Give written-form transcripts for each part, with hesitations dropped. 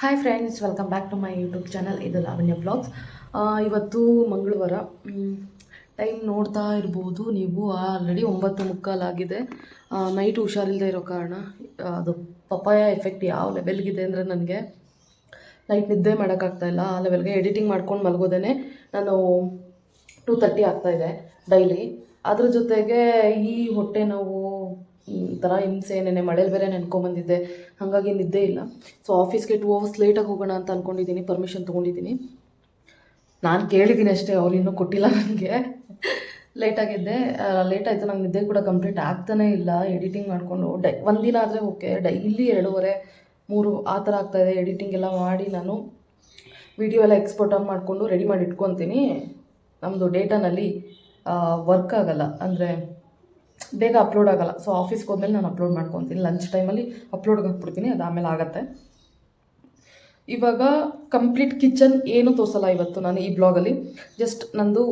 Hi friends, welcome back to my YouTube channel. ಇದು Lavanya blogs. ಇವತ್ತು ಮಂಗಳವಾರ. ಟೈಮ್ ನೋಡ್ತಾ ಇರ್ಬೋದು ನೀವು, ಆಲ್ರೆಡಿ 9:45 ಆಗಿದೆ. ನೈಟ್ ಹುಷಾರಿಲ್ಲದೆ ಇರೋ ಕಾರಣ ಅದು ಪಪಾಯ ಎಫೆಕ್ಟ್ ಯಾವ ಲೆವೆಲ್ಗಿದೆ ಅಂದರೆ ನನಗೆ ನೈಟ್ ನಿದ್ದೆ ಮಾಡೋಕ್ಕಾಗ್ತಾಯಿಲ್ಲ. ಆ ಲೆವೆಲ್ಗೆ ಎಡಿಟಿಂಗ್ ಮಾಡ್ಕೊಂಡು ಮಲಗೋದೇ ನಾನು 2:30 ಆಗ್ತಾಯಿದೆ ಡೈಲಿ. ಅದ್ರ ಜೊತೆಗೆ ಈ ಹೊಟ್ಟೆ ನೋವು ಥರ ಹಿಂಸೆ, ನೆನ್ನೆ ಮಳೇಲಿ ಬೇರೆ ನೆನ್ಕೊಂಬಂದಿದ್ದೆ, ಹಾಗಾಗಿ ನಿದ್ದೆ ಇಲ್ಲ. ಸೊ ಆಫೀಸ್ಗೆ 2 ಅವರ್ಸ್ ಲೇಟಾಗಿ ಹೋಗೋಣ ಅಂತ ಅಂದ್ಕೊಂಡಿದ್ದೀನಿ. ಪರ್ಮಿಷನ್ ತೊಗೊಂಡಿದ್ದೀನಿ. ನಾನು ಕೇಳಿದ್ದೀನಿ ಅಷ್ಟೇ, ಅವ್ರು ಇನ್ನೂ ಕೊಟ್ಟಿಲ್ಲ ನನಗೆ. ಲೇಟಾಗಿದ್ದೆ, ಲೇಟ್ ಆಯಿತು. ನಂಗೆ ನಿದ್ದೆ ಕೂಡ ಕಂಪ್ಲೀಟ್ ಆಗ್ತಾನೇ ಇಲ್ಲ. ಎಡಿಟಿಂಗ್ ಮಾಡಿಕೊಂಡು ಒಂದಿನ ಆದರೆ ಓಕೆ, ಡೈಲಿ 2:30 3 ಆ ಥರ ಆಗ್ತಾಯಿದೆ. ಎಡಿಟಿಂಗ್ ಎಲ್ಲ ಮಾಡಿ ನಾನು ವಿಡಿಯೋ ಎಲ್ಲ ಎಕ್ಸ್ಪೋರ್ಟ್ ಆನ್ ಮಾಡಿಕೊಂಡು ರೆಡಿ ಮಾಡಿ ಇಟ್ಕೊತೀನಿ. ನಮ್ಮದು ಡೇಟಾನಲ್ಲಿ ವರ್ಕ್ ಆಗೋಲ್ಲ, ಅಂದರೆ ಬೇಗ ಅಪ್ಲೋಡ್ ಆಗೋಲ್ಲ. ಸೊ ಆಫೀಸ್ಗೆ ಹೋದ್ಮೇಲೆ ನಾನು ಅಪ್ಲೋಡ್ ಮಾಡ್ಕೊತೀನಿ. ಲಂಚ್ ಟೈಮಲ್ಲಿ ಅಪ್ಲೋಡ್ಗೆ ಹಾಕ್ಬಿಡ್ತೀನಿ, ಅದು ಆಮೇಲೆ ಆಗುತ್ತೆ. ಇವಾಗ ಕಂಪ್ಲೀಟ್ ಕಿಚನ್ ಏನೂ ತೋರಿಸಲ್ಲ ಇವತ್ತು ನಾನು ಈ ಬ್ಲಾಗಲ್ಲಿ. ಜಸ್ಟ್ ನಂದು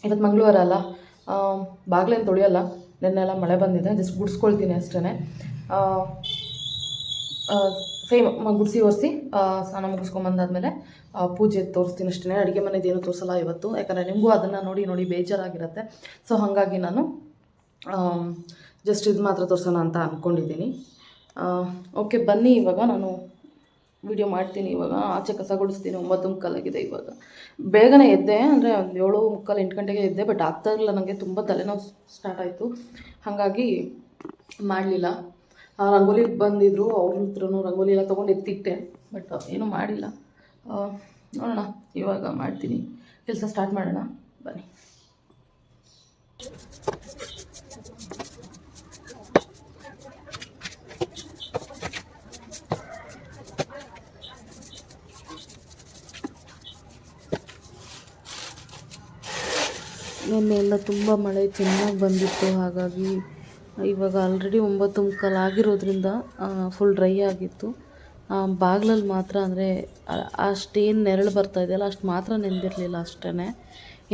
ಇವತ್ತು ಮಂಗಳವಾರ ಅಲ್ಲ, ಬಾಗಿಲೇನು ತೊಳೆಯಲ್ಲ. ನೆನ್ನೆಲ್ಲ ಮಳೆ ಬಂದಿದೆ, ಜಸ್ಟ್ ಗುಡಿಸ್ಕೊಳ್ತೀನಿ ಅಷ್ಟೇ. ಸೇಮ್ ಗುಡಿಸಿ ಒರೆಸಿ ಸ್ನಾನ ಮುಗಿಸ್ಕೊಂಬಂದಾದ್ಮೇಲೆ ಪೂಜೆ ತೋರಿಸ್ತೀನಿ ಅಷ್ಟೇ. ಅಡುಗೆ ಮನೆದೇನು ತೋರಿಸಲ್ಲ ಇವತ್ತು, ಯಾಕಂದರೆ ನಿಮಗೂ ಅದನ್ನು ನೋಡಿ ನೋಡಿ ಬೇಜಾರಾಗಿರುತ್ತೆ. ಸೊ ಹಾಗಾಗಿ ನಾನು ಜಸ್ಟ್ ಇದು ಮಾತ್ರ ತೋರಿಸೋಣ ಅಂತ ಅಂದ್ಕೊಂಡಿದ್ದೀನಿ. ಓಕೆ, ಬನ್ನಿ ಇವಾಗ ನಾನು ವಿಡಿಯೋ ಮಾಡ್ತೀನಿ. ಇವಾಗ ಆಚೆ ಕಸ ಗುಡಿಸ್ತೀನಿ. 9:45 ಇವಾಗ. ಬೇಗನೆ ಎದ್ದೆ, ಅಂದರೆ ಒಂದು 7:45 8 ಗಂಟೆಗೆ ಎದ್ದೆ. ಬಟ್ ಆಗ್ತಾಯಿರಲಿಲ್ಲ, ನನಗೆ ತುಂಬ ತಲೆನೋವು ಸ್ಟಾರ್ಟ್ ಆಯಿತು. ಹಾಗಾಗಿ ಮಾಡಲಿಲ್ಲ. ರಂಗೋಲಿಗೆ ಬಂದಿದ್ದರು, ಅವ್ರ ಹತ್ರನೂ ರಂಗೋಲಿ ಎಲ್ಲ ತೊಗೊಂಡು ಎತ್ತಿಟ್ಟೆ, ಬಟ್ ಏನೂ ಮಾಡಿಲ್ಲ. ನೋಡೋಣ, ಇವಾಗ ಮಾಡ್ತೀನಿ. ಕೆಲಸ ಸ್ಟಾರ್ಟ್ ಮಾಡೋಣ, ಬನ್ನಿ. ನಿನ್ನೆ ಎಲ್ಲ ತುಂಬ ಮಳೆ ಚೆನ್ನಾಗಿ ಬಂದಿತ್ತು. ಹಾಗಾಗಿ ಇವಾಗ ಆಲ್ರೆಡಿ 9:45 ಆಗಿರೋದ್ರಿಂದ ಫುಲ್ ಡ್ರೈ ಆಗಿತ್ತು. ಬಾಗಿಲಲ್ಲಿ ಮಾತ್ರ, ಅಂದರೆ ಅಷ್ಟೇನು ನೆರಳು ಬರ್ತಾಯಿದೆಯಲ್ಲ ಅಷ್ಟು ಮಾತ್ರ ನೆಂದಿರಲಿಲ್ಲ ಅಷ್ಟೇ.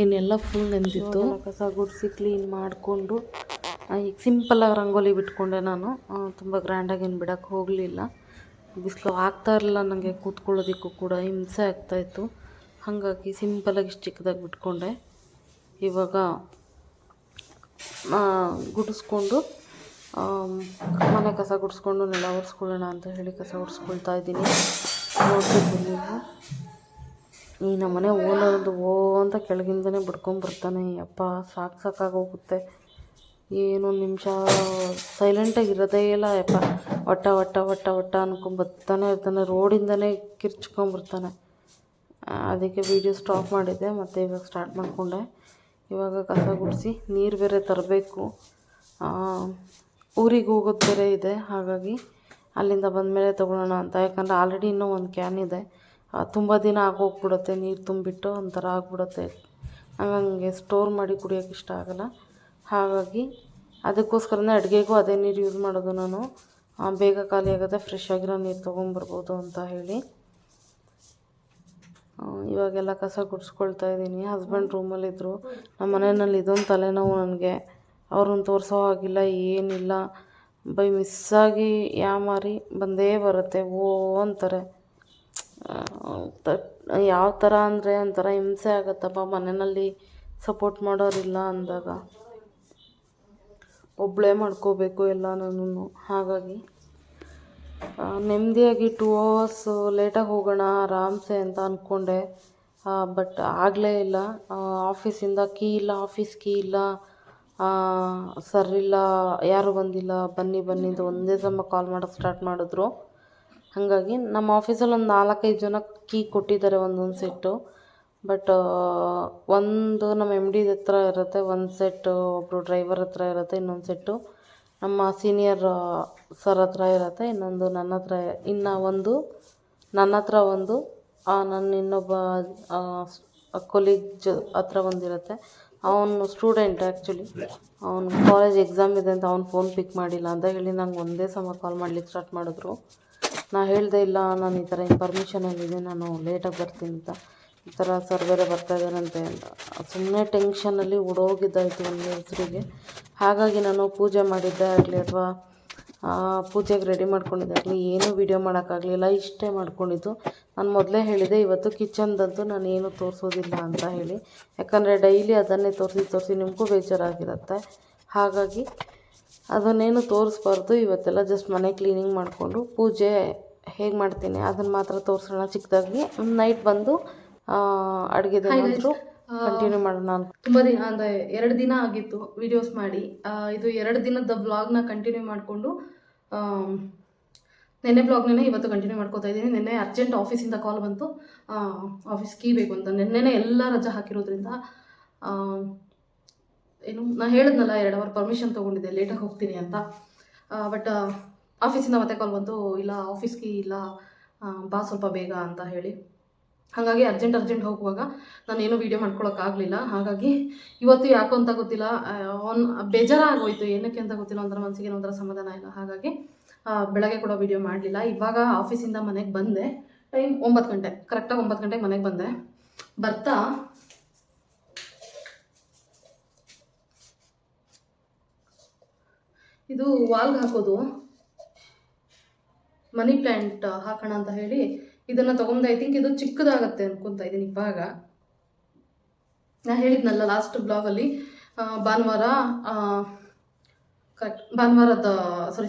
ಇನ್ನೆಲ್ಲ ಫುಲ್ ನೆಂದಿತ್ತು. ಕಸ ಗುಡಿಸಿ ಕ್ಲೀನ್ ಮಾಡಿಕೊಂಡು ಈಗ ಸಿಂಪಲ್ಲಾಗಿ ರಂಗೋಲಿ ಬಿಟ್ಕೊಂಡೆ ನಾನು. ತುಂಬ ಗ್ರ್ಯಾಂಡಾಗಿ ಏನು ಬಿಡೋಕ್ಕೆ ಹೋಗಲಿಲ್ಲ. ಬಿಸಿಲು ಆಗ್ತಾ ಇರಲಿಲ್ಲ ನನಗೆ, ಕೂತ್ಕೊಳ್ಳೋದಕ್ಕೂ ಕೂಡ ಹಿಂಸೆ ಆಗ್ತಾಯಿತ್ತು. ಹಾಗಾಗಿ ಸಿಂಪಲಾಗಿ ಇಷ್ಟು ಚಿಕ್ಕದಾಗಿ ಬಿಟ್ಕೊಂಡೆ. ಇವಾಗ ಗುಡಿಸ್ಕೊಂಡು ಮನೆ ಕಸ ಗುಡಿಸ್ಕೊಂಡು ನೆಲ ಒರೆಸ್ಕೊಳ್ಳೋಣ ಅಂತ ಹೇಳಿ ಕಸ ಒರೆಸ್ಕೊಳ್ತಾ ಇದ್ದೀನಿ. ನೋಡ್ಬೇಕು ನೀವು, ಈ ನಮ್ಮನೆ ಓನರ್ದು ಅಂತ ಕೆಳಗಿಂದನೇ ಬಿಡ್ಕೊಂಬರ್ತಾನೆ. ಅಪ್ಪ ಸಾಕಾಗೋಗುತ್ತೆ. ಏನೊಂದು ನಿಮಿಷ ಸೈಲೆಂಟಾಗಿರೋದೇ ಇಲ್ಲ. ಯಪ್ಪ ಒಟ್ಟ ಒಟ್ಟ ಒಟ್ಟ ಒಟ್ಟ ಅನ್ಕೊಂಬರ್ತಾನೆ ಇರ್ತಾನೆ. ರೋಡಿಂದನೇ ಕಿರ್ಚ್ಕೊಂಬರ್ತಾನೆ. ಅದಕ್ಕೆ ವೀಡಿಯೋ ಸ್ಟಾಪ್ ಮಾಡಿದ್ದೆ, ಮತ್ತು ಇವಾಗ ಸ್ಟಾರ್ಟ್ ಮಾಡಿಕೊಂಡೆ. ಇವಾಗ ಕಸ ಗುಡಿಸಿ ನೀರು ಬೇರೆ ತರಬೇಕು. ಊರಿಗೆ ಹೋಗೋದು ಬೇರೆ ಇದೆ, ಹಾಗಾಗಿ ಅಲ್ಲಿಂದ ಬಂದಮೇಲೆ ತೊಗೊಳ್ಳೋಣ ಅಂತ. ಯಾಕಂದರೆ ಆಲ್ರೆಡಿ ಇನ್ನೂ ಒಂದು ಕ್ಯಾನ್ ಇದೆ, ತುಂಬ ದಿನ ಆಗೋಗ್ಬಿಡುತ್ತೆ. ನೀರು ತುಂಬಿಟ್ಟು ಒಂಥರ ಆಗಿಬಿಡುತ್ತೆ. ಹಂಗೆ ಸ್ಟೋರ್ ಮಾಡಿ ಕುಡಿಯೋಕ್ಕೆ ಇಷ್ಟ ಆಗೋಲ್ಲ. ಹಾಗಾಗಿ ಅದಕ್ಕೋಸ್ಕರನೇ ಅಡುಗೆಗೂ ಅದೇ ನೀರು ಯೂಸ್ ಮಾಡೋದು ನಾನು. ಬೇಗ ಖಾಲಿ ಆಗುತ್ತೆ, ಫ್ರೆಶ್ ಆಗಿರೋ ನೀರು ತೊಗೊಂಬರ್ಬೋದು ಅಂತ ಹೇಳಿ. ಇವಾಗೆಲ್ಲ ಕಸ ಗುಡಿಸ್ಕೊಳ್ತಾ ಇದ್ದೀನಿ. ಹಸ್ಬೆಂಡ್ ರೂಮಲ್ಲಿದ್ದರು. ನಮ್ಮ ಮನೆಯಲ್ಲಿ ಇದೊಂದು ತಲೆನೋವು ನನಗೆ. ಅವ್ರನ್ನ ತೋರಿಸೋ ಹಾಗಿಲ್ಲ, ಏನಿಲ್ಲ. ಬೈ ಮಿಸ್ಸಾಗಿ ಯಾಮಾರಿ ಬಂದೇ ಬರುತ್ತೆ, ಅಂತಾರೆ. ಯಾವ ಥರ ಅಂದರೆ ಒಂಥರ ಹಿಂಸೆ ಆಗುತ್ತಪ್ಪ ಮನೆಯಲ್ಲಿ ಸಪೋರ್ಟ್ ಮಾಡೋರಿಲ್ಲ ಅಂದಾಗ. ಒಬ್ಬಳೇ ಮಾಡ್ಕೋಬೇಕು ಎಲ್ಲನೂ. ಹಾಗಾಗಿ ನೆಮ್ಮದಿಯಾಗಿ 2 ಅವರ್ಸ್ ಲೇಟಾಗಿ ಹೋಗೋಣ ಆರಾಮ್ಸೆ ಅಂತ ಅಂದ್ಕೊಂಡೆ. ಬಟ್ ಆಗಲೇ ಇಲ್ಲ. ಆಫೀಸಿಂದ ಕೀ ಇಲ್ಲ, ಆಫೀಸ್ ಕೀ ಇಲ್ಲ, ಸರ್ ಇಲ್ಲ, ಯಾರೂ ಬಂದಿಲ್ಲ, ಬನ್ನಿ ಬನ್ನಿ ಅಂತ ಒಂದೇ ಸಮ ಕಾಲ್ ಮಾಡೋಕ್ಕೆ ಸ್ಟಾರ್ಟ್ ಮಾಡಿದ್ರು. ಹಾಗಾಗಿ ನಮ್ಮ ಆಫೀಸಲ್ಲಿ ಒಂದು 4-5 ಜನ ಕೀ ಕೊಟ್ಟಿದ್ದಾರೆ, ಒಂದೊಂದು ಸೆಟ್ಟು. ಬಟ್ ಒಂದು ನಮ್ಮ MD ಹತ್ರ ಇರುತ್ತೆ, ಒಂದು ಸೆಟ್ಟು ಒಬ್ಬರು ಡ್ರೈವರ್ ಹತ್ರ ಇರುತ್ತೆ, ಇನ್ನೊಂದು ಸೆಟ್ಟು ನಮ್ಮ ಸೀನಿಯರ್ ಸರ್ ಹತ್ರ ಇರುತ್ತೆ, ಇನ್ನೊಂದು ನನ್ನ ಹತ್ರ, ಒಂದು ನನ್ನ ಹತ್ರ ಒಂದು, ನನ್ನ ಇನ್ನೊಬ್ಬ ಕೊಲೀಗ್ ಹತ್ರ ಒಂದಿರುತ್ತೆ. ಅವನು ಸ್ಟೂಡೆಂಟ್ ಆ್ಯಕ್ಚುಲಿ. ಅವನು ಕಾಲೇಜ್ ಎಕ್ಸಾಮ್ ಇದೆ ಅಂತ ಅವ್ನು ಫೋನ್ ಪಿಕ್ ಮಾಡಿಲ್ಲ ಅಂತ ಹೇಳಿ ನಂಗೆ ಒಂದೇ ಸಮ ಕಾಲ್ ಮಾಡ್ಲಿಕ್ಕೆ ಸ್ಟಾರ್ಟ್ ಮಾಡಿದ್ರು. ನಾನು ಹೇಳಿದೆ, ಇಲ್ಲ ನಾನು ಈ ಥರ ಪರ್ಮಿಷನಲ್ಲಿದೆ, ನಾನು ಲೇಟಾಗಿ ಬರ್ತೀನಿ ಅಂತ. ಈ ಥರ ಸರ್ ಬೇರೆ ಬರ್ತಾಯಿದ್ದಾರಂತೆ ಅಂತ ಸುಮ್ಮನೆ ಟೆನ್ಷನಲ್ಲಿ ಓಡೋಗಿದ್ದಾಯಿತು ಒಂದು ಹೆಸರಿಗೆ. ಹಾಗಾಗಿ ನಾನು ಪೂಜೆ ಮಾಡಿದ್ದೆ ಆಗಲಿ ಅಥವಾ ಪೂಜೆಗೆ ರೆಡಿ ಮಾಡ್ಕೊಂಡಿದ್ದಾಗಲಿ ಏನೂ ವೀಡಿಯೋ ಮಾಡೋಕ್ಕಾಗಲಿಲ್ಲ, ಇಷ್ಟೇ ಮಾಡ್ಕೊಂಡಿದ್ದು. ನಾನು ಮೊದಲೇ ಹೇಳಿದೆ ಇವತ್ತು ಕಿಚನ್ದಂತೂ ನಾನು ಏನೂ ತೋರಿಸೋದಿಲ್ಲ ಅಂತ ಹೇಳಿ, ಯಾಕಂದರೆ ಡೈಲಿ ಅದನ್ನೇ ತೋರಿಸಿ ನಿಮಗೂ ಬೇಜಾರಾಗಿರುತ್ತೆ. ಹಾಗಾಗಿ ಅದನ್ನೇನು ತೋರಿಸ್ಬಾರ್ದು. ಇವತ್ತೆಲ್ಲ ಜಸ್ಟ್ ಮನೆ ಕ್ಲೀನಿಂಗ್ ಮಾಡಿಕೊಂಡು ಪೂಜೆ ಹೇಗೆ ಮಾಡ್ತೀನಿ ಅದನ್ನು ಮಾತ್ರ ತೋರಿಸೋಣ ಚಿಕ್ಕದಾಗಿ. ನೈಟ್ ಬಂದು ಅಡುಗೆದೇನಾದರೂ ಕಂಟಿನ್ಯೂ ಮಾಡೋಣ ಅಂತ. ತುಂಬ ದಿನ ಅಂದರೆ 2 ದಿನ ಆಗಿತ್ತು ವೀಡಿಯೋಸ್ ಮಾಡಿ. ಇದು 2 ದಿನದ ಬ್ಲಾಗ್ನ ಕಂಟಿನ್ಯೂ ಮಾಡಿಕೊಂಡು ನೆನ್ನೆ ಬ್ಲಾಗ್ನೇ ಇವತ್ತು ಕಂಟಿನ್ಯೂ ಮಾಡ್ಕೋತಾ ಇದ್ದೀನಿ. ನೆನ್ನೆ ಅರ್ಜೆಂಟ್ ಆಫೀಸಿಂದ ಕಾಲ್ ಬಂತು, ಆಫೀಸ್ ಕೀ ಬೇಕು ಅಂತ. ನೆನ್ನೆನೇ ಎಲ್ಲ ರಜೆ ಹಾಕಿರೋದ್ರಿಂದ ಏನು ನಾನು ಹೇಳಿದ್ನಲ್ಲ 2 ಅವರ್ ಪರ್ಮಿಷನ್ ತೊಗೊಂಡಿದ್ದೆ ಲೇಟಾಗಿ ಹೋಗ್ತೀನಿ ಅಂತ. ಬಟ್ ಆಫೀಸಿಂದ ಮತ್ತೆ ಕಾಲ್ ಬಂತು, ಇಲ್ಲ ಆಫೀಸ್ಗೆ ಇಲ್ಲ ಬಾ ಸ್ವಲ್ಪ ಬೇಗ ಅಂತ ಹೇಳಿ. ಹಾಗಾಗಿ ಅರ್ಜೆಂಟ್ ಹೋಗುವಾಗ ನಾನೇನು ವೀಡಿಯೋ ಮಾಡ್ಕೊಳಕ್ಕಾಗಲಿಲ್ಲ. ಹಾಗಾಗಿ ಇವತ್ತು ಯಾಕೋ ಅಂತ ಗೊತ್ತಿಲ್ಲ, ಬೇಜಾರಾಗೋಯ್ತು, ಏನಕ್ಕೆ ಅಂತ ಗೊತ್ತಿಲ್ಲ, ಒಂಥರ ಮನಸ್ಸಿಗೆ ಒಂಥರ ಸಮಾಧಾನ ಇಲ್ಲ. ಹಾಗಾಗಿ ಬೆಳಗ್ಗೆ ಕೂಡ ವೀಡಿಯೋ ಮಾಡಲಿಲ್ಲ. ಇವಾಗ ಆಫೀಸಿಂದ ಮನೆಗೆ ಬಂದೆ, ಟೈಮ್ 9 ಗಂಟೆ, ಕರೆಕ್ಟಾಗಿ 9 ಗಂಟೆಗೆ ಮನೆಗೆ ಬಂದೆ. ಬರ್ತಾ ಇದು ವಾಲ್ಗೆ ಹಾಕೋದು ಮನಿ ಪ್ಲ್ಯಾಂಟ್ ಹಾಕೋಣ ಅಂತ ಹೇಳಿ ಇದನ್ನು ತೊಗೊಂಡು, ಐ ಥಿಂಕ್ ಇದು ಚಿಕ್ಕದಾಗತ್ತೆ ಅನ್ಕೊತಾ ಇದ್ದೀನಿ. ಇವಾಗ ನಾನು ಹೇಳಿದ್ನಲ್ಲ ಲಾಸ್ಟ್ ಬ್ಲಾಗಲ್ಲಿ,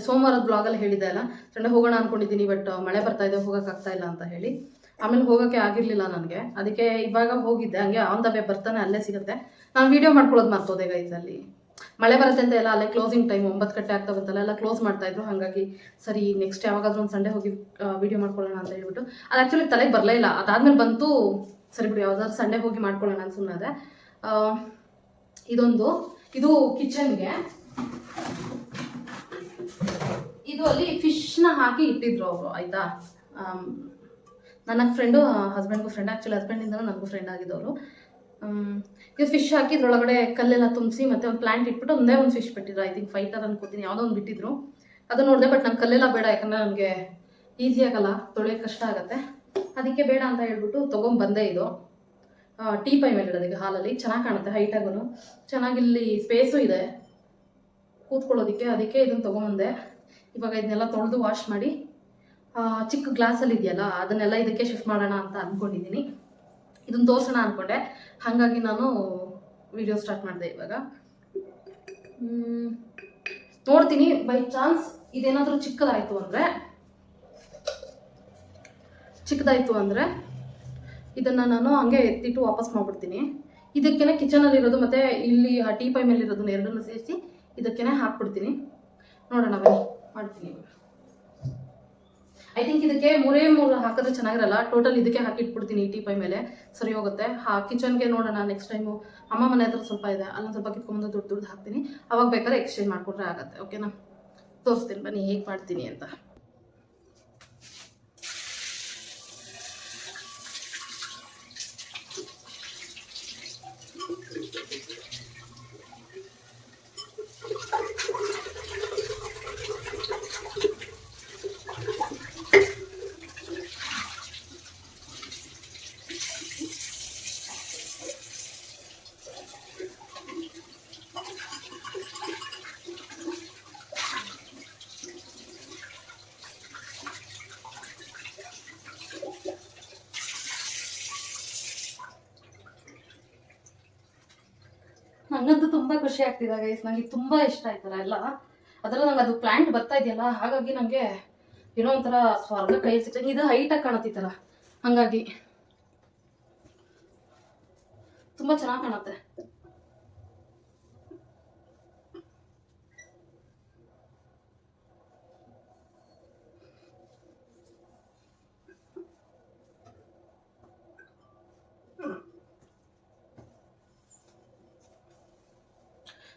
ಸೋಮವಾರದ ಬ್ಲಾಗಲ್ಲಿ ಹೇಳಿದ್ದೆ ಅಲ್ಲ, ಸಂಡೆ ಹೋಗೋಣ ಅಂದ್ಕೊಂಡಿದ್ದೀನಿ, ಬಟ್ ಮಳೆ ಬರ್ತಾ ಇದೆ, ಹೋಗೋಕ್ಕಾಗ್ತಾ ಇಲ್ಲ ಅಂತ ಹೇಳಿ. ಆಮೇಲೆ ಹೋಗೋಕ್ಕೆ ಆಗಿರಲಿಲ್ಲ ನನಗೆ, ಅದಕ್ಕೆ ಇವಾಗ ಹೋಗಿದ್ದೆ. ಹಂಗೆ ಆನ್ ದ ವೇ ಬರ್ತಾನೆ ಅಲ್ಲೇ ಸಿಗುತ್ತೆ. ನಾನು ವೀಡಿಯೋ ಮಾಡ್ಕೊಳ್ಳೋದು ಮರ್ತೋದೆ ಗೈಸಲ್ಲಿ. ಮಳೆ ಬರುತ್ತೆ ಅಂತ ಎಲ್ಲ ಅಲ್ಲೇ ಕ್ಲೋಸಿಂಗ್ ಟೈಮ್ 9 ಗಂಟೆ ಆಗ್ತಾ ಬಂತಲ್ಲ, ಎಲ್ಲ ಕ್ಲೋಸ್ ಮಾಡ್ತಾಯಿದ್ರು. ಹಾಗಾಗಿ ಸರಿ ನೆಕ್ಸ್ಟ್ ಯಾವಾಗಾದ್ರೂ ಒಂದು ಸಂಡೇ ಹೋಗಿ ವೀಡಿಯೋ ಮಾಡ್ಕೊಳ್ಳೋಣ ಅಂತ ಹೇಳ್ಬಿಟ್ಟು, ಅದು ಆ್ಯಕ್ಚುಲಿ ತಲೆಗೆ ಬರಲೇ ಇಲ್ಲ. ಅದಾದಮೇಲೆ ಬಂತು, ಸರಿ ಬಿಡು ಯಾವುದಾದ್ರು ಸಂಡೇ ಹೋಗಿ ಮಾಡ್ಕೊಳ್ಳೋಣ ಅಂತ ಸುಮ್ಮನೆ. ಇದು ಕಿಚನ್ಗೆ, ಇದು ಅಲ್ಲಿ ಫಿಶ್ನ ಹಾಕಿ ಇಟ್ಟಿದ್ರು ಅವರು, ಆಯಿತಾ. ನನ್ನ ಫ್ರೆಂಡು, ಹಸ್ಬೆಂಡ್ಗೂ ಫ್ರೆಂಡ್, ಆ್ಯಕ್ಚುಲಿ ಹಸ್ಬೆಂಡಿಂದ ನನಗೂ ಫ್ರೆಂಡ್ ಆಗಿದ್ದವರು. ಇದು ಫಿಶ್ ಹಾಕಿ ಇದ್ರೊಳಗಡೆ ಕಲ್ಲೆಲ್ಲ ತುಂಬಿಸಿ ಮತ್ತೆ ಒಂದು ಪ್ಲಾಂಟ್ ಇಟ್ಬಿಟ್ಟು ಒಂದೇ ಒಂದು ಫಿಶ್ ಬಿಟ್ಟಿದ್ರು. ಐ ಥಿಂಕ್ ಫೈಟರ್ ಅನ್ಕೋತೀನಿ, ಯಾವುದೋ ಒಂದು ಬಿಟ್ಟಿದ್ರು. ಅದು ನೋಡಿದೆ, ಬಟ್ ನಾನು ಕಲ್ಲೆಲ್ಲ ಬೇಡ, ಯಾಕಂದರೆ ನನಗೆ ಈಸಿ ಆಗಲ್ಲ, ತೊಳೆಯೋಕ್ಕೆ ಕಷ್ಟ ಆಗುತ್ತೆ. ಅದಕ್ಕೆ ಬೇಡ ಅಂತ ಹೇಳ್ಬಿಟ್ಟು ತೊಗೊಂಬಂದೆ. ಇದು ಟೀ ಪೈ ಮೇಲೆ ಇಡೋದಕ್ಕೆ ಹಾಲಲ್ಲಿ ಚೆನ್ನಾಗಿ ಕಾಣುತ್ತೆ, ಹೈಟಾಗೂ ಚೆನ್ನಾಗಿ, ಇಲ್ಲಿ ಸ್ಪೇಸು ಇದೆ ಕೂತ್ಕೊಳ್ಳೋದಕ್ಕೆ. ಅದಕ್ಕೆ ಇದನ್ನು ತೊಗೊಂಬಂದೆ. ಇವಾಗ ಇದನ್ನೆಲ್ಲ ತೊಳೆದು ವಾಶ್ ಮಾಡಿ ಚಿಕ್ಕ ಗ್ಲಾಸಲ್ಲಿ ಇದೆಯಲ್ಲ ಅದನ್ನೆಲ್ಲ ಇದಕ್ಕೆ ಶಿಫ್ಟ್ ಮಾಡೋಣ ಅಂತ ಅಂದ್ಕೊಂಡಿದ್ದೀನಿ. ಇದನ್ನು ತೋರಿಸೋಣ ಅಂದ್ಕೊಂಡೆ, ಹಾಗಾಗಿ ನಾನು ವಿಡಿಯೋ ಸ್ಟಾರ್ಟ್ ಮಾಡಿದೆ. ಇವಾಗ ನೋಡ್ತೀನಿ, ಬೈ ಚಾನ್ಸ್ ಇದೇನಾದರೂ ಚಿಕ್ಕದಾಯಿತು ಅಂದರೆ ಇದನ್ನು ನಾನು ಹಂಗೆ ಎತ್ತಿಟ್ಟು ವಾಪಸ್ ಮಾಡಿಬಿಡ್ತೀನಿ. ಇದಕ್ಕೇ ಕಿಚನಲ್ಲಿರೋದು ಮತ್ತು ಇಲ್ಲಿ ಆ ಟೀ ಪೈ ಮೇಲಿರೋದನ್ನ ಎರಡನ್ನೂ ಸೇರಿಸಿ ಇದಕ್ಕೇ ಹಾಕ್ಬಿಡ್ತೀನಿ. ನೋಡೋಣ ಬನ್ನಿ, ಮಾಡ್ತೀನಿ. ಐ ಥಿಂಕ್ ಇದಕ್ಕೆ 3 ಹಾಕಿದ್ರೆ ಚೆನ್ನಾಗಿರಲ್ಲ, ಟೋಟಲ್ ಇದಕ್ಕೆ ಹಾಕಿಟ್ಬಿಡ್ತೀನಿ ಈ ಟೀ ಪೈ ಮೇಲೆ, ಸರಿ ಹೋಗುತ್ತೆ. ಕಿಚನ್ಗೆ ನೋಡೋಣ ನೆಕ್ಸ್ಟ್ ಟೈಮು. ಅಮ್ಮ ಮನೆ ಹತ್ರ ಸ್ವಲ್ಪ ಇದೆ, ಅಲ್ಲೊಂದು ಸ್ವಲ್ಪ ಕಿತ್ಕೊಂಬಂದು ದುಡ್ಡು ಹಾಕ್ತೀನಿ. ಅವಾಗ ಬೇಕಾದ್ರೆ ಎಕ್ಸ್ಚೇಂಜ್ ಮಾಡಿಕೊಟ್ರೆ ಆಗುತ್ತೆ. ಓಕೆನಾ, ತೋರಿಸ್ತೀನಿ ಬನ್ನಿ ಹೇಗೆ ಮಾಡ್ತೀನಿ ಅಂತ. ನನಗಂತೂ ತುಂಬ ಖುಷಿ ಆಗ್ತಿದೆ ಗೈಸ್, ನನಗೆ ತುಂಬ ಇಷ್ಟ ಆಯ್ತಲ್ಲ ಎಲ್ಲ. ಅದರಲ್ಲಿ ನಂಗೆ ಅದು ಪ್ಲಾಂಟ್ ಬರ್ತಾ ಇದೆಯಲ್ಲ, ಹಾಗಾಗಿ ನನಗೆ ಏನೋ ಒಂಥರ ಸ್ವರ್ಗ ಕೈ ಸಿಗ್ತದೆ. ಇದು ಹೈಟಾಗಿ ಕಾಣುತ್ತಿತ್ತಲ್ಲ, ಹಾಗಾಗಿ ತುಂಬ ಚೆನ್ನಾಗಿ ಕಾಣುತ್ತೆ.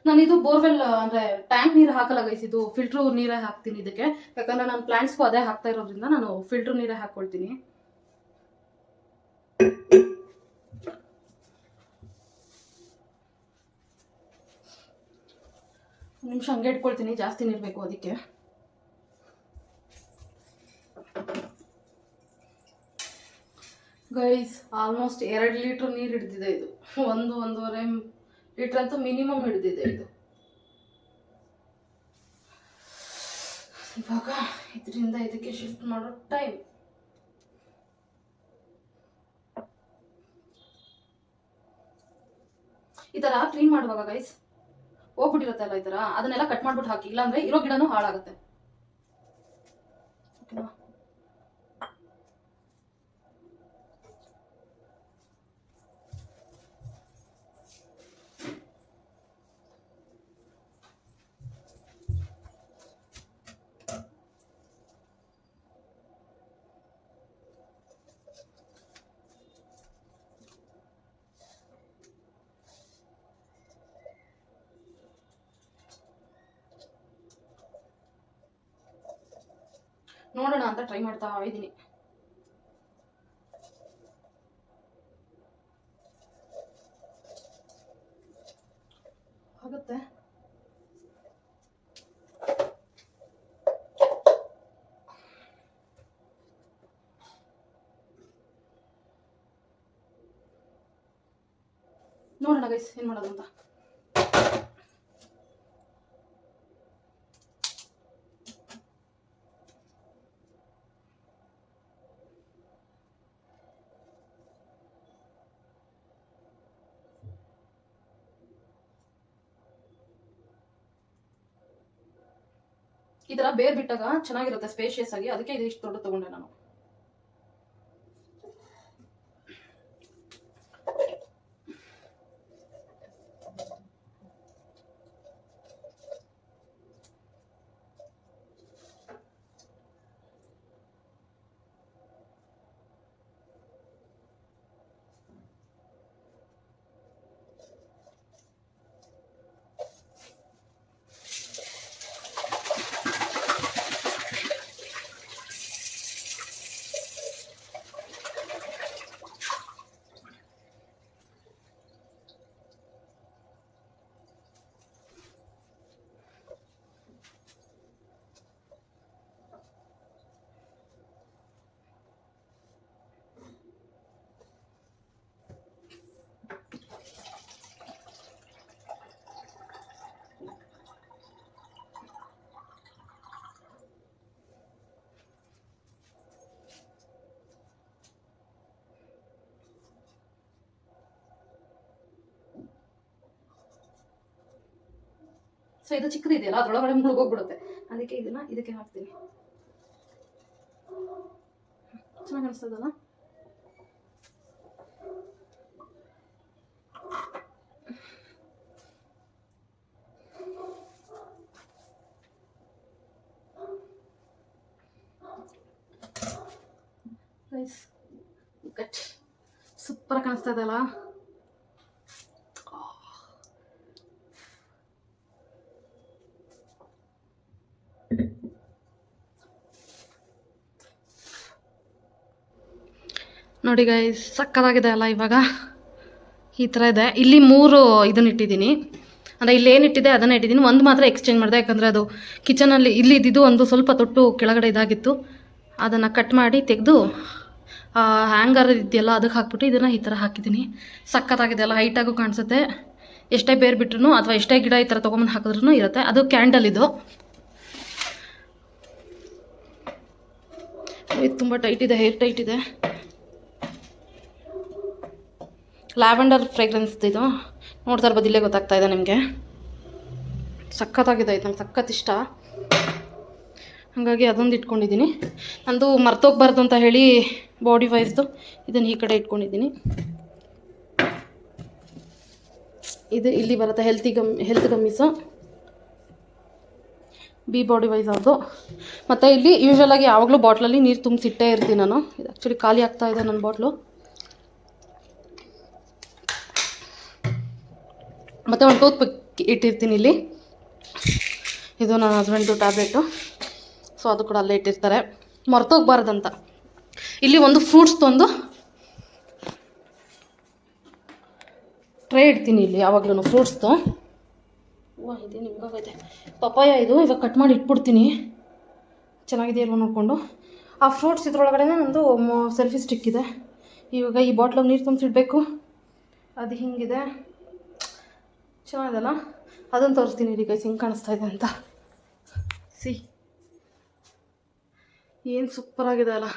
ನಾನಿದು ಬೋರ್ವೆಲ್ ಅಂದರೆ ಟ್ಯಾಂಕ್ ನೀರು ಹಾಕಲ್ಲ ಗೈಸ್, ಇದು ಫಿಲ್ಟ್ರು ನೀರೇ ಹಾಕ್ತೀನಿ ಇದಕ್ಕೆ. ಯಾಕಂದರೆ ನಾನು ಪ್ಲಾಂಟ್ಸ್ಗೂ ಅದೇ ಹಾಕ್ತಾ ಇರೋದ್ರಿಂದ ನಾನು ಫಿಲ್ಟ್ರು ನೀರೇ ಹಾಕ್ಕೊಳ್ತೀನಿ. ನಿಮಿಷ ಹಂಗೆ ಇಟ್ಕೊಳ್ತೀನಿ, ಜಾಸ್ತಿ ನೀರು ಬೇಕು ಅದಕ್ಕೆ. ಗೈಸ್ ಆಲ್ಮೋಸ್ಟ್ 2 ಲೀಟ್ರ್ ನೀರು ಹಿಡ್ದಿದೆ ಇದು. 1-1.5 ಲೀಟ್ರ್ ಅಂತೂ ಮಿನಿಮಮ್ ಹಿಡ್ದಿದೆ ಇದು. ಇವಾಗ ಇದರಿಂದ ಇದಕ್ಕೆ ಶಿಫ್ಟ್ ಮಾಡೋ ಟೈಮ್. ಈ ಥರ ಕ್ಲೀನ್ ಮಾಡುವಾಗ ಗೈಸ್ ಹೋಗ್ಬಿಟ್ಟಿರುತ್ತೆ ಅಲ್ಲ ಈ ಥರ, ಅದನ್ನೆಲ್ಲ ಕಟ್ ಮಾಡ್ಬಿಟ್ಟು ಹಾಕಿ, ಇಲ್ಲಾಂದ್ರೆ ಇರೋ ಗಿಡನೂ ಹಾಳಾಗುತ್ತೆ. ಓಕೆನಾ? ನೋಡೋಣ ಅಂತ ಟ್ರೈ ಮಾಡ್ತಾ ಇದ್ದೀನಿ. ಆಗುತ್ತೆ. ನೋಡೋಣ ಗೈಸ್ ಏನು ಮಾಡೋದು ಅಂತ. ಈ ಥರ ಬೇರ್ ಬಿಟ್ಟಾಗ ಚೆನ್ನಾಗಿರುತ್ತೆ ಸ್ಪೇಷಿಯಸ್ ಆಗಿ, ಅದಕ್ಕೆ ಇದು ಇಷ್ಟು ದೊಡ್ಡ ತಗೊಂಡೆ ನಾನು. ಸೊ ಇದು ಚಿಕ್ಕದಿದೆಯಲ್ಲ ಅದ್ರೊಳಗಡೆ ಮುಳುಗೋಗ್ಬಿಡುತ್ತೆ, ಅದಕ್ಕೆ ಇದನ್ನ ಇದಕ್ಕೆ ಹಾಕ್ತೀನಿ. ಚೆನ್ನಾಗಿ ಅನಿಸ್ತದಲ್ಲ? ಸೂಪರ್ ಕಾಣಿಸ್ತಾ ಇದೆಯಲ್ಲ? ನೋಡಿ ಗೈಸ್ ಸಕ್ಕತ್ತಾಗಿದೆ ಅಲ್ಲ? ಇವಾಗ ಈ ಥರ ಇದೆ. ಇಲ್ಲಿ 3 ಇದನ್ನ ಇಟ್ಟಿದ್ದೀನಿ, ಅಂದರೆ ಇಲ್ಲಿ ಏನಿಟ್ಟಿದೆ ಅದನ್ನೇ ಇಟ್ಟಿದ್ದೀನಿ. ಒಂದು ಮಾತ್ರ ಎಕ್ಸ್ಚೇಂಜ್ ಮಾಡಿದೆ, ಯಾಕಂದರೆ ಅದು ಕಿಚನಲ್ಲಿ ಇಲ್ಲಿ ಇದ್ದಿದ್ದು ಒಂದು ಸ್ವಲ್ಪ ತೊಟ್ಟು ಕೆಳಗಡೆ ಇದಾಗಿತ್ತು. ಅದನ್ನು ಕಟ್ ಮಾಡಿ ತೆಗೆದು ಹ್ಯಾಂಗರ್ ಇದೆಯಲ್ಲ ಅದಕ್ಕೆ ಹಾಕ್ಬಿಟ್ಟು ಇದನ್ನು ಈ ಥರ ಹಾಕಿದ್ದೀನಿ. ಸಕ್ಕತ್ತಾಗಿದೆ ಅಲ್ಲ? ಹೈಟಾಗೂ ಕಾಣಿಸುತ್ತೆ. ಎಷ್ಟೇ ಬೇರೆ ಬಿಟ್ರು ಅಥವಾ ಎಷ್ಟೇ ಗಿಡ ಈ ಥರ ತೊಗೊಂಬಂದು ಹಾಕಿದ್ರೂ ಇರುತ್ತೆ. ಅದು ಕ್ಯಾಂಡಲ್ ಇದು ತುಂಬ ಟೈಟ್ ಇದೆ, ಹೇರ್ ಟೈಟ್ ಇದೆ. ಲ್ಯಾವೆಂಡರ್ ಫ್ರೇಗ್ರೆನ್ಸ್ ಇದು, ನೋಡ್ತಾ ಇರ್ಬೋದು, ಇಲ್ಲೇ ಗೊತ್ತಾಗ್ತಾ ಇದೆ ನಿಮಗೆ. ಸಖತ್ತಾಗಿದೆ, ಇದು ನಂಗೆ ಸಖತ್ ಇಷ್ಟ, ಹಾಗಾಗಿ ಅದೊಂದು ಇಟ್ಕೊಂಡಿದ್ದೀನಿ. ನಂದು ಮರ್ತೋಗ್ಬಾರ್ದು ಅಂತ ಹೇಳಿ ಬಾಡಿ ವೈಸ್ದು ಇದನ್ನು ಈ ಕಡೆ ಇಟ್ಕೊಂಡಿದ್ದೀನಿ. ಇದು ಇಲ್ಲಿ ಬರುತ್ತೆ ಹೆಲ್ತ್ ಗಮ್ಮೀಸು, ಬಿ ಬಾಡಿ ವೈಸ್ ಅದು. ಮತ್ತು ಇಲ್ಲಿ ಯೂಶ್ವಲಾಗಿ ಯಾವಾಗಲೂ ಬಾಟ್ಲಲ್ಲಿ ನೀರು ತುಂಬಿಸಿಟ್ಟೇ ಇರ್ತೀನಿ ನಾನು. ಇದು ಆ್ಯಕ್ಚುಲಿ ಖಾಲಿ ಆಗ್ತಾ ಇದೆ ನನ್ನ ಬಾಟ್ಲು. ಮತ್ತು ಒಂದು ಟೂತ್ ಪಿಕ್ ಇಟ್ಟಿರ್ತೀನಿ ಇಲ್ಲಿ, ಇದು ನನ್ನ ಹಸ್ಬೆಂಡ್ದು ಟ್ಯಾಬ್ಲೆಟು, ಸೊ ಅದು ಕೂಡ ಅಲ್ಲೇ ಇಟ್ಟಿರ್ತಾರೆ ಮರ್ತೋಗ್ಬಾರ್ದಂತ. ಇಲ್ಲಿ ಒಂದು ಫ್ರೂಟ್ಸ್ದೊಂದು ಟ್ರೇ ಇಡ್ತೀನಿ ಇಲ್ಲಿ ಯಾವಾಗಲೂ ಫ್ರೂಟ್ಸ್ದು. ಇದೆ ನಿಮ್ಗಾಗೈತೆ ಪಪಾಯ, ಇದು ಇವಾಗ ಕಟ್ ಮಾಡಿ ಇಟ್ಬಿಡ್ತೀನಿ, ಚೆನ್ನಾಗಿದೆಯಲ್ವ ನೋಡಿಕೊಂಡು. ಆ ಫ್ರೂಟ್ಸ್ ಇದ್ರೊಳಗಡೆ ನಂದು ಸೆಲ್ಫಿ ಸ್ಟಿಕ್ ಇದೆ. ಇವಾಗ ಈ ಬಾಟ್ಲಿಗೆ ನೀರು ತುಂಬಿಸಿಡ್ಬೇಕು, ಅದು ಹಿಂಗಿದೆ, ಚೆನ್ನಾಗಿದೆಲ್ಲ? ಅದನ್ನು ತೋರಿಸ್ತೀನಿ ಈಗ ಹಿಂಗೆ ಕಾಣಿಸ್ತಾ ಇದೆ ಅಂತ. ಏನು ಸೂಪರ್ ಆಗಿದೆ ಅಲ್ಲ.